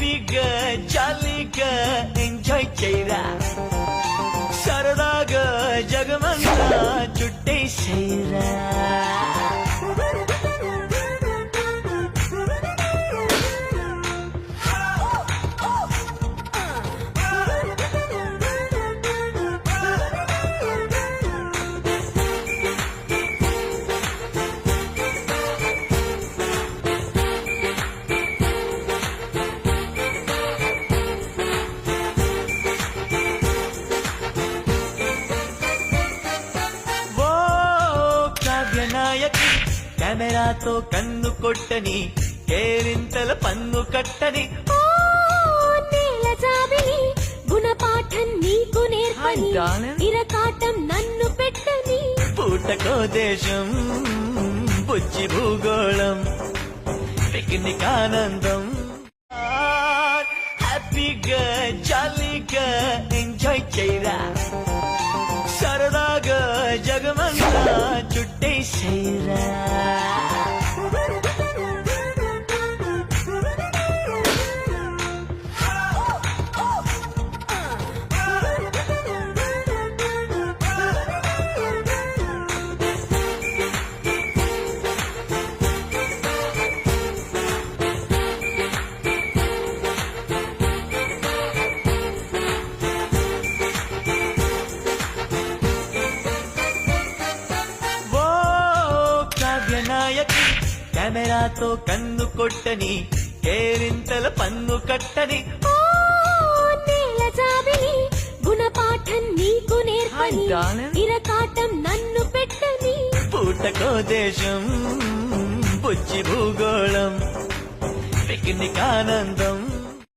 హ్యాపీగా జాలీగా ఎంజాయ్ చేయరా సరదాగా జగమంతా చుట్టేసేరా నాయకి కెమెరాతో కన్ను కొట్టని కేరింతల పన్ను కట్టని గుణపాఠం నీకు నేర్పని ఇరకాటం నన్ను పెట్టని పూటకో దేశం బుజ్జి భూగోళం పిక్నిక్ ఆనందం హ్యాపీగా జాలీగా ఎంజాయ్ చేయరా సరదాగా జగమంతా చుట్టేసేరా నాయకి కెమెరాతో కన్ను కొట్టని కేరింతల పన్ను కట్టని గుణపాఠం నీకు నేర్పని ఇరకాటం నన్ను పెట్టని పూటకో దేశం బుజ్జి భూగోళం పిక్నిక్ ఆనందం